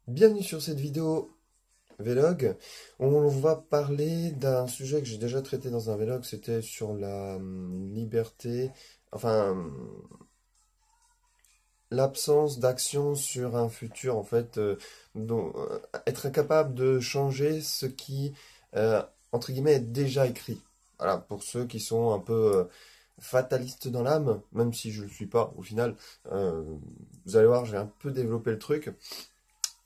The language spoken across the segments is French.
Bienvenue sur cette vidéo Vlog. On va parler d'un sujet que j'ai déjà traité dans un Vlog, c'était sur la liberté, enfin l'absence d'action sur un futur en fait, être incapable de changer ce qui, entre guillemets, est déjà écrit. Voilà, pour ceux qui sont un peu fatalistes dans l'âme, même si je ne le suis pas au final, euh, vous allez voir, j'ai un peu développé le truc.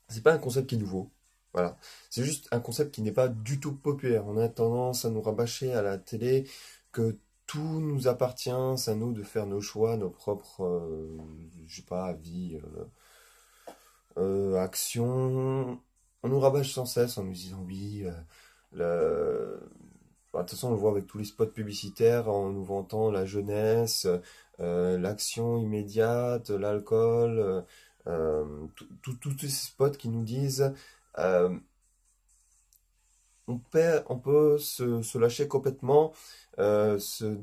C'est pas un concept qui est nouveau. Voilà. C'est juste un concept qui n'est pas du tout populaire. On a tendance à nous rabâcher à la télé que tout nous appartient, c'est à nous de faire nos choix, nos propres, je sais pas, vie, actions. On nous rabâche sans cesse en nous disant oui, bah, de toute façon, on le voit avec tous les spots publicitaires en nous vantant la jeunesse, l'action immédiate, l'alcool, tous ces spots qui nous disent euh, on peut se lâcher complètement, se,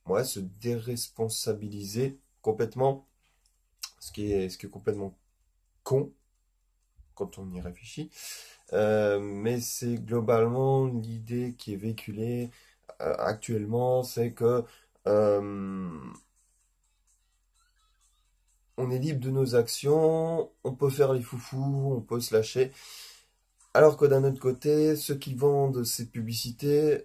ouais, se déresponsabiliser complètement, ce qui est complètement con quand on y réfléchit. Mais c'est globalement l'idée qui est véhiculée actuellement, c'est que euh, on est libre de nos actions, on peut faire les foufous, on peut se lâcher. Alors que d'un autre côté, ceux qui vendent ces publicités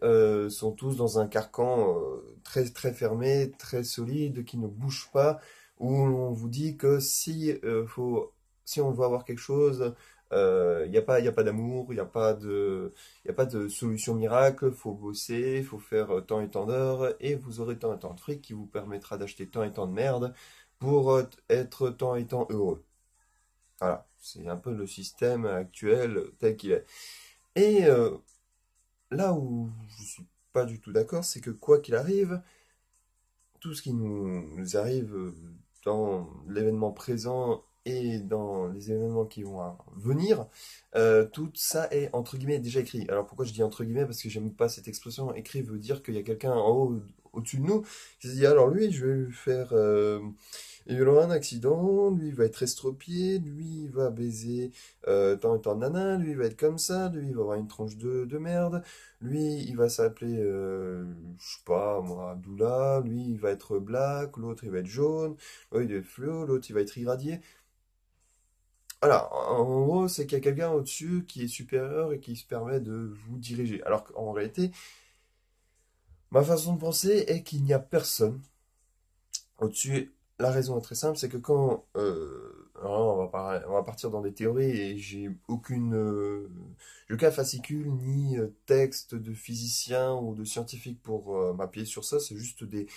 sont tous dans un carcan très très fermé, très solide, qui ne bouge pas, où on vous dit que si on veut avoir quelque chose, y a pas d'amour, il y a pas de solution miracle, faut bosser, faut faire tant et tant d'heures, et vous aurez tant et tant de fric qui vous permettra d'acheter tant et tant de merde pour être tant et tant heureux. Voilà, c'est un peu le système actuel tel qu'il est. Et là où je suis pas du tout d'accord, c'est que quoi qu'il arrive, tout ce qui nous arrive dans l'événement présent et dans les événements qui vont venir, tout ça est entre guillemets déjà écrit. Alors pourquoi je dis entre guillemets? Parce que j'aime pas cette expression. Écrit veut dire qu'il y a quelqu'un en haut, au-dessus de nous, qui se dit alors lui, je vais lui faire. Il aura un accident, lui il va être estropié, lui il va baiser tant et tant de nanas, lui il va être comme ça, lui il va avoir une tranche de merde, lui, il va s'appeler, je sais pas, moi, Abdullah. Lui, il va être black. L'autre, il va être jaune. L'autre, il va être fluo. L'autre, il va être irradié. Voilà, en gros, c'est qu'il y a quelqu'un au-dessus qui est supérieur et qui se permet de vous diriger. Alors qu'en réalité, ma façon de penser est qu'il n'y a personne au-dessus. La raison est très simple, c'est que quand alors là, on va partir dans des théories et j'ai aucun fascicule ni texte de physicien ou de scientifique pour m'appuyer sur ça. C'est juste des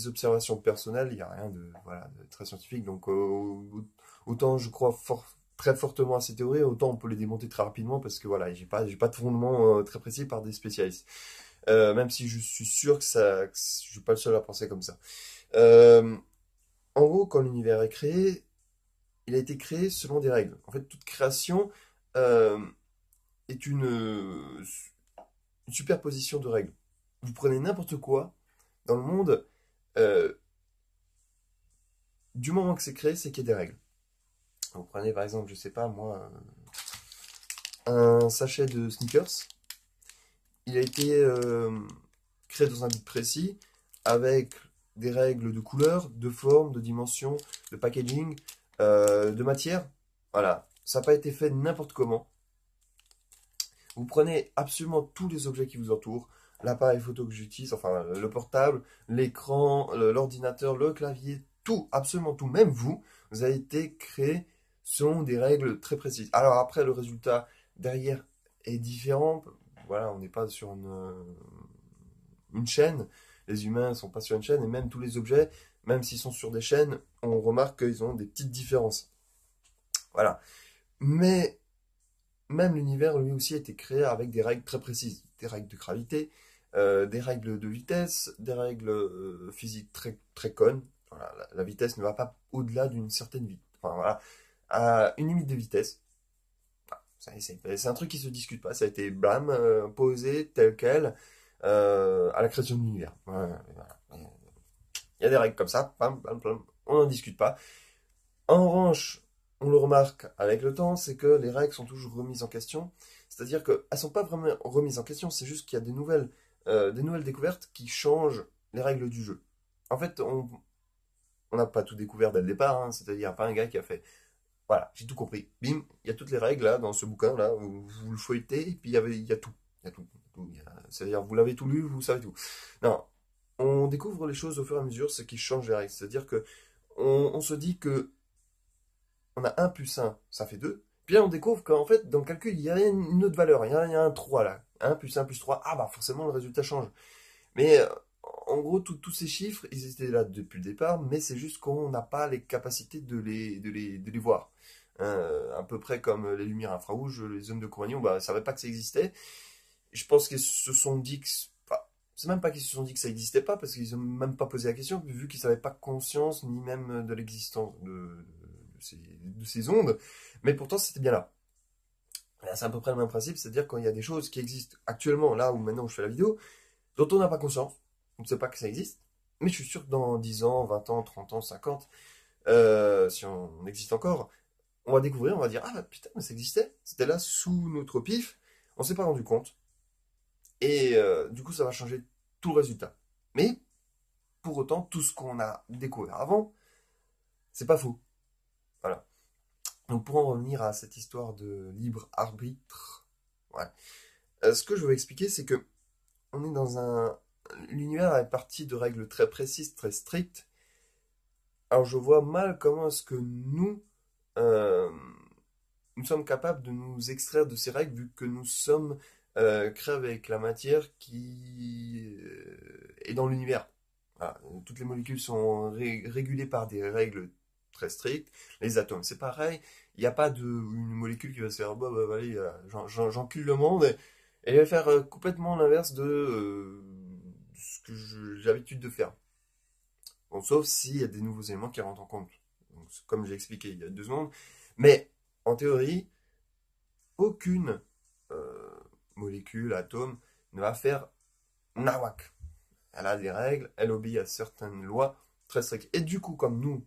observations personnelles. Il n'y a rien de voilà de très scientifique. Donc autant je crois très fortement à ces théories, autant on peut les démonter très rapidement parce que voilà, j'ai pas de fondement très précis par des spécialistes. Même si je suis sûr que je suis pas le seul à penser comme ça. Euh, En gros, quand l'univers est créé, il a été créé selon des règles. En fait, toute création euh, est une superposition de règles. Vous prenez n'importe quoi dans le monde, euh, du moment que c'est créé, c'est qu'il y a des règles. Vous prenez par exemple, je sais pas moi, un sachet de sneakers. Il a été créé dans un but précis, avec des règles de couleur, de forme, de dimension, de packaging, de matière. Voilà, ça n'a pas été fait n'importe comment. Vous prenez absolument tous les objets qui vous entourent, l'appareil photo que j'utilise, enfin le portable, l'écran, l'ordinateur, le clavier, tout, absolument tout, même vous, vous avez été créé selon des règles très précises. Alors après, le résultat derrière est différent. Voilà, on n'est pas sur une chaîne. Les humains ne sont pas sur une chaîne, et même tous les objets, même s'ils sont sur des chaînes, on remarque qu'ils ont des petites différences. Voilà. Mais même l'univers, lui aussi, a été créé avec des règles très précises. Des règles de gravité, des règles de vitesse, des règles physiques très, très connes. Voilà, la vitesse ne va pas au-delà d'une certaine vitesse. Enfin, voilà, à une limite de vitesse. C'est un truc qui se discute pas. Ça a été blam, posé tel quel à la création de l'univers. Voilà. Il y a des règles comme ça. Bam, bam, bam. On n'en discute pas. En revanche, on le remarque avec le temps, c'est que les règles sont toujours remises en question. C'est-à-dire qu'elles ne sont pas vraiment remises en question, c'est juste qu'il y a des nouvelles découvertes qui changent les règles du jeu. En fait, on n'a pas tout découvert dès le départ, hein, c'est-à-dire qu'il n'y a pas un gars qui a fait voilà, j'ai tout compris. Bim, il y a toutes les règles là, dans ce bouquin là, où vous le feuilletez, et puis il y a tout. Il y a tout. C'est-à-dire, vous l'avez tout lu, vous savez tout. Non, on découvre les choses au fur et à mesure, ce qui change les règles. C'est-à-dire que on se dit que on a un plus un ça fait 2. Puis là, on découvre qu'en fait, dans le calcul, il y a une autre valeur. Il y a un 3 là. Un plus un plus 3. Ah bah forcément, le résultat change. Mais en gros, tous ces chiffres, ils étaient là depuis le départ, mais c'est juste qu'on n'a pas les capacités de les voir. À peu près comme les lumières infrarouges, les zones de Compagnon, bah, ne savaient pas que ça existait. Je pense qu'ils se sont dit que... enfin, c'est même pas qu'ils se sont dit que ça n'existait pas, parce qu'ils n'ont même pas posé la question, vu qu'ils n'avaient pas conscience, ni même de l'existence de ces ondes. Mais pourtant, c'était bien là. C'est à peu près le même principe, c'est-à-dire quand il y a des choses qui existent actuellement, là où maintenant je fais la vidéo, dont on n'a pas conscience, on ne sait pas que ça existe, mais je suis sûr que dans 10 ans, 20 ans, 30 ans, 50, si on existe encore, on va découvrir, on va dire, ah bah, putain, mais ça existait, c'était là sous notre pif, on s'est pas rendu compte, et du coup ça va changer tout le résultat. Mais pour autant, tout ce qu'on a découvert avant, c'est pas faux. Voilà. Donc pour en revenir à cette histoire de libre arbitre, ouais. Ce que je veux expliquer, c'est que on est dans un... L'univers est parti de règles très précises, très strictes. Alors je vois mal comment est-ce que euh, nous sommes capables de nous extraire de ces règles vu que nous sommes créés avec la matière qui est dans l'univers. Voilà. Toutes les molécules sont régulées par des règles très strictes. Les atomes, c'est pareil. Il n'y a pas une molécule qui va se faire, bah, allez, j'encule le monde et elle va faire complètement l'inverse de ce que j'ai l'habitude de faire. Bon, sauf s'il y a des nouveaux éléments qui rentrent en compte. Donc, comme j'ai expliqué il y a 2 secondes. Mais en théorie, aucune euh, molécule, atome, ne va faire nawak. Elle a des règles, elle obéit à certaines lois très strictes. Et du coup, comme nous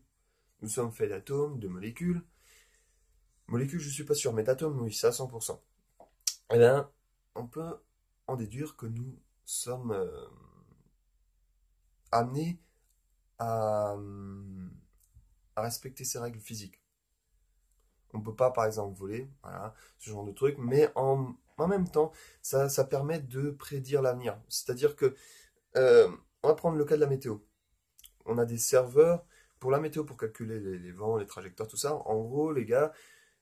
sommes faits d'atomes, de molécules, je suis pas sûr, mais d'atomes, oui, c'est à 100%. Eh bien, on peut en déduire que nous sommes amenés à, à respecter ces règles physiques. On ne peut pas, par exemple, voler, voilà, ce genre de truc, mais en même temps, ça permet de prédire l'avenir. C'est-à-dire que, euh, on va prendre le cas de la météo. On a des serveurs pour la météo, pour calculer les vents, les trajectoires, tout ça. En gros, les gars,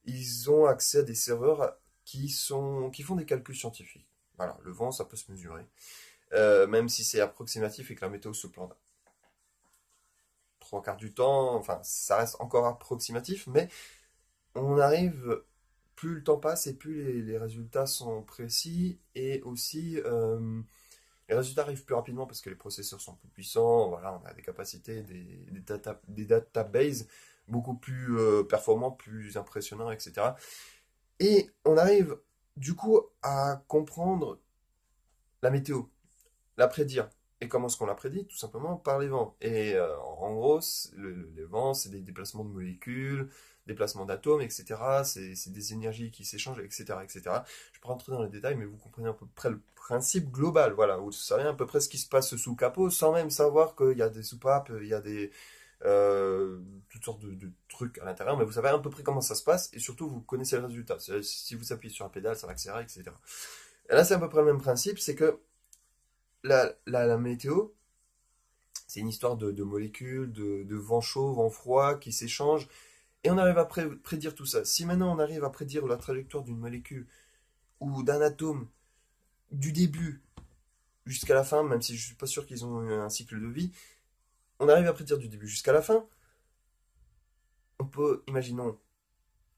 ils ont accès à des serveurs qui font des calculs scientifiques. Voilà, le vent, ça peut se mesurer. Même si c'est approximatif et que la météo se plante 3 quarts du temps, enfin, ça reste encore approximatif, mais on arrive, plus le temps passe et plus les résultats sont précis et aussi les résultats arrivent plus rapidement parce que les processeurs sont plus puissants, voilà, on a des capacités, des databases beaucoup plus performants, plus impressionnants, etc. Et on arrive du coup à comprendre la météo, la prédire. Et comment est-ce qu'on la prédit? Tout simplement par les vents. Et en gros, les vents, c'est des déplacements de molécules, déplacements d'atomes, etc. C'est des énergies qui s'échangent, etc., etc. Je ne vais pas rentrer dans les détails, mais vous comprenez à peu près le principe global. Voilà, vous savez à peu près ce qui se passe sous le capot, sans même savoir qu'il y a des soupapes, il y a euh, toutes sortes de trucs à l'intérieur, mais vous savez à peu près comment ça se passe, et surtout vous connaissez le résultat. Si vous appuyez sur un pédale, ça va accélérer, etc. Et là, c'est à peu près le même principe, c'est que la météo, c'est une histoire de molécules, de vent chaud, vent froid qui s'échangent. Et on arrive à prédire tout ça. Si maintenant on arrive à prédire la trajectoire d'une molécule ou d'un atome du début jusqu'à la fin, même si je suis pas sûr qu'ils ont eu un cycle de vie, on arrive à prédire du début jusqu'à la fin, on peut, imaginons,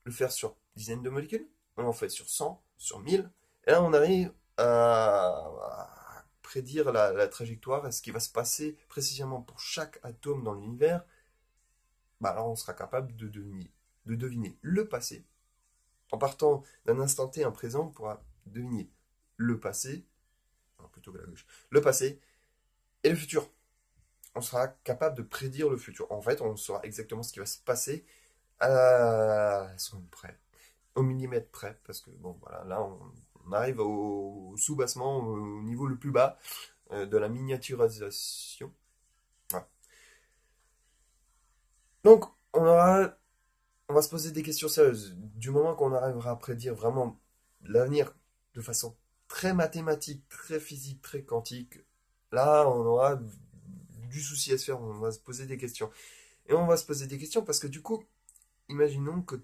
le faire sur dizaines de molécules, on en fait sur 100, sur 1000, et là on arrive à prédire la trajectoire et ce qui va se passer précisément pour chaque atome dans l'univers. Bah alors on sera capable de deviner le passé. En partant d'un instant T, un présent, on pourra deviner le passé, non, plutôt que la gauche, le passé et le futur. On sera capable de prédire le futur. En fait, on saura exactement ce qui va se passer à la seconde près, au millimètre près, parce que bon, voilà, là, on arrive au sous-bassement, au niveau le plus bas de la miniaturisation. Voilà. Donc, on va se poser des questions sérieuses. Du moment qu'on arrivera à prédire vraiment l'avenir de façon très mathématique, très physique, très quantique, là, on aura du souci à se faire. On va se poser des questions. Et on va se poser des questions parce que du coup, imaginons que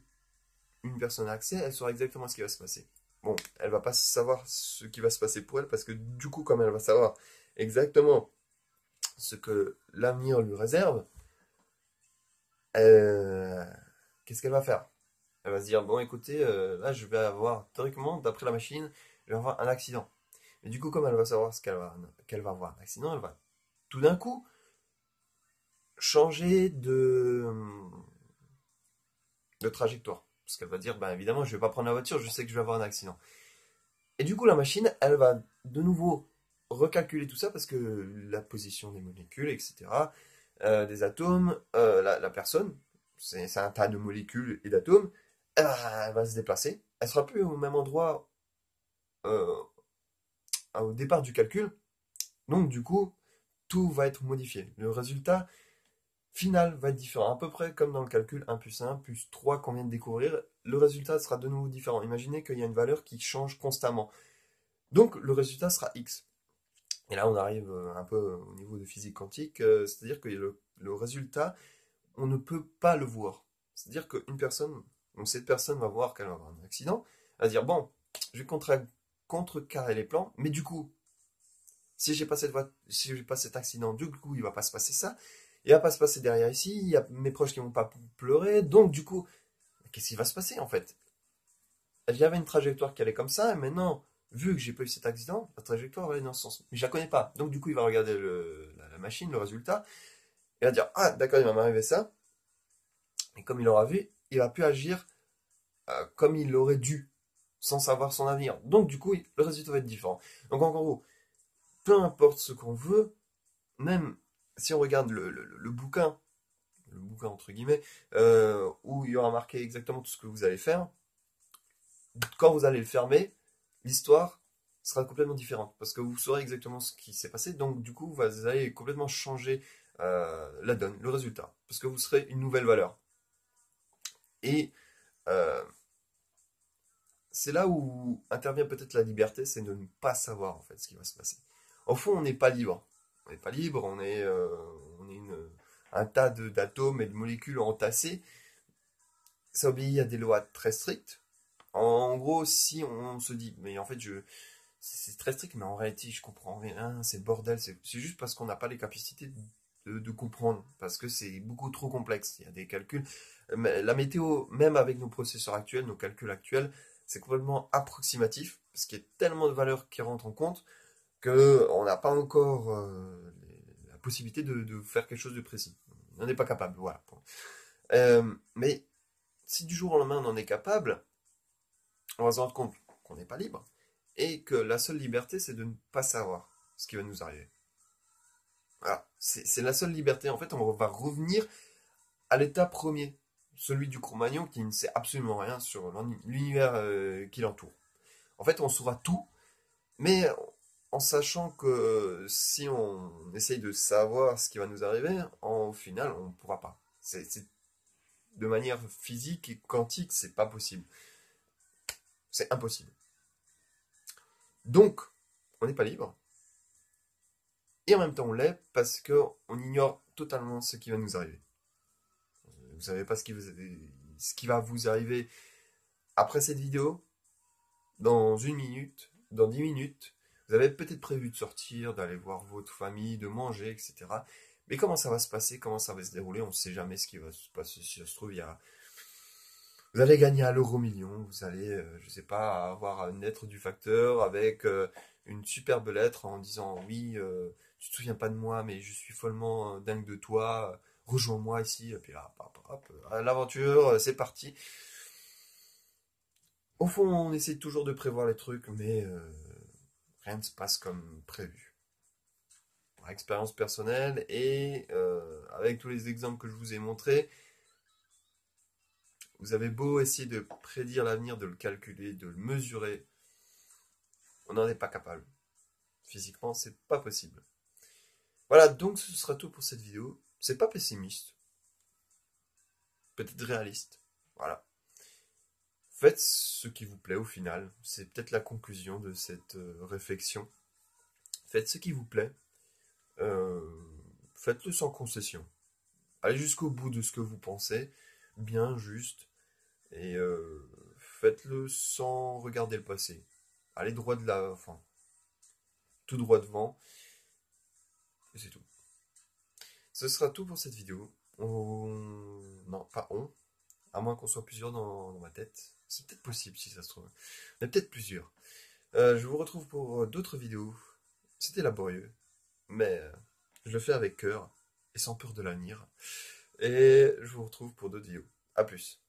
une personne a accès, elle saura exactement ce qui va se passer. Bon, elle va pas savoir ce qui va se passer pour elle parce que du coup, comme elle va savoir exactement ce que l'avenir lui réserve, euh, qu'est-ce qu'elle va faire? Elle va se dire, bon, écoutez, là, je vais avoir, théoriquement, d'après la machine, je vais avoir un accident. Mais du coup, comme elle va savoir qu'elle va avoir un accident, elle va tout d'un coup changer de trajectoire. Parce qu'elle va dire, ben évidemment, je vais pas prendre la voiture, je sais que je vais avoir un accident. Et du coup, la machine, elle va de nouveau recalculer tout ça parce que la position des molécules, etc., des atomes, la personne, c'est un tas de molécules et d'atomes, elle va se déplacer. Elle sera plus au même endroit euh, au départ du calcul. Donc, du coup, tout va être modifié. Le résultat final va être différent. À peu près comme dans le calcul 1 plus 1 plus 3 qu'on vient de découvrir, le résultat sera de nouveau différent. Imaginez qu'il y a une valeur qui change constamment. Donc, le résultat sera x. Et là, on arrive un peu au niveau de physique quantique, c'est-à-dire que le résultat, on ne peut pas le voir. C'est-à-dire qu'une personne, donc cette personne va voir qu'elle va avoir un accident, elle va dire, bon, je vais contrecarrer les plans, mais du coup, si j'ai pas cet accident, du coup, il va pas se passer ça, il va pas se passer derrière ici, il y a mes proches qui vont pas pleurer, donc du coup, qu'est-ce qui va se passer en fait? Il y avait une trajectoire qui allait comme ça, et maintenant, vu que j'ai pas eu cet accident, la trajectoire va aller dans ce sens. Mais je la connais pas. Donc du coup, il va regarder la machine, le résultat, et va dire, ah d'accord, il va m'arriver ça. Et comme il aura vu, il va plus agir comme il aurait dû, sans savoir son avenir. Donc du coup, le résultat va être différent. Donc en gros, peu importe ce qu'on veut, même si on regarde le bouquin entre guillemets, où il y aura marqué exactement tout ce que vous allez faire, quand vous allez le fermer, l'histoire sera complètement différente parce que vous saurez exactement ce qui s'est passé. Donc, du coup, vous allez complètement changer la donne, le résultat, parce que vous serez une nouvelle valeur. Et euh, c'est là où intervient peut-être la liberté, c'est de ne pas savoir en fait ce qui va se passer. Au fond, on n'est pas libre. On n'est pas libre, on est un tas d'atomes et de molécules entassés. Ça obéit à des lois très strictes. En gros, si on se dit, mais en fait, c'est très strict, mais en réalité, je comprends rien, c'est le bordel. C'est juste parce qu'on n'a pas les capacités de comprendre, parce que c'est beaucoup trop complexe. Il y a des calculs. Mais la météo, même avec nos processeurs actuels, nos calculs actuels, c'est complètement approximatif, parce qu'il y a tellement de valeurs qui rentrent en compte que on n'a pas encore la possibilité de faire quelque chose de précis. On n'en est pas capable, voilà. Mais si du jour au lendemain on en est capable, on va se rendre compte qu'on n'est pas libre et que la seule liberté, c'est de ne pas savoir ce qui va nous arriver. Voilà, c'est la seule liberté. En fait, on va revenir à l'état premier, celui du Cro-Magnon qui ne sait absolument rien sur l'univers qui l'entoure. En fait, on saura tout, mais en sachant que si on essaye de savoir ce qui va nous arriver, au final, on ne pourra pas. De manière physique et quantique, c'est pas possible. C'est impossible. Donc, on n'est pas libre. Et en même temps, on l'est parce qu'on ignore totalement ce qui va nous arriver. Vous savez pas ce qui va vous arriver après cette vidéo, dans une minute, dans 10 minutes. Vous avez peut-être prévu de sortir, d'aller voir votre famille, de manger, etc. Mais comment ça va se passer, comment ça va se dérouler, on ne sait jamais ce qui va se passer. Si ça se trouve, vous allez gagner à l'euro million, vous allez, je sais pas, avoir un être du facteur avec une superbe lettre en disant oui, tu te souviens pas de moi, mais je suis follement dingue de toi, rejoins-moi ici, et puis là, hop, hop, l'aventure, c'est parti. Au fond, on essaie toujours de prévoir les trucs, mais rien ne se passe comme prévu. Par expérience personnelle et avec tous les exemples que je vous ai montrés, Vous avez beau essayer de prédire l'avenir, de le calculer, de le mesurer, on n'en est pas capable. Physiquement, c'est pas possible. Voilà, donc ce sera tout pour cette vidéo. C'est pas pessimiste, peut-être réaliste. Voilà. Faites ce qui vous plaît au final. C'est peut-être la conclusion de cette réflexion. Faites ce qui vous plaît. Euh, Faites-le sans concession. Allez jusqu'au bout de ce que vous pensez, bien juste, et faites-le sans regarder le passé. Allez droit de la, enfin, tout droit devant, et c'est tout. Ce sera tout pour cette vidéo. Non, pas on, à moins qu'on soit plusieurs dans ma tête. C'est peut-être possible si ça se trouve. On est peut-être plusieurs. Je vous retrouve pour d'autres vidéos. C'était laborieux, mais je le fais avec cœur et sans peur de l'avenir. Et je vous retrouve pour d'autres vidéos. A plus.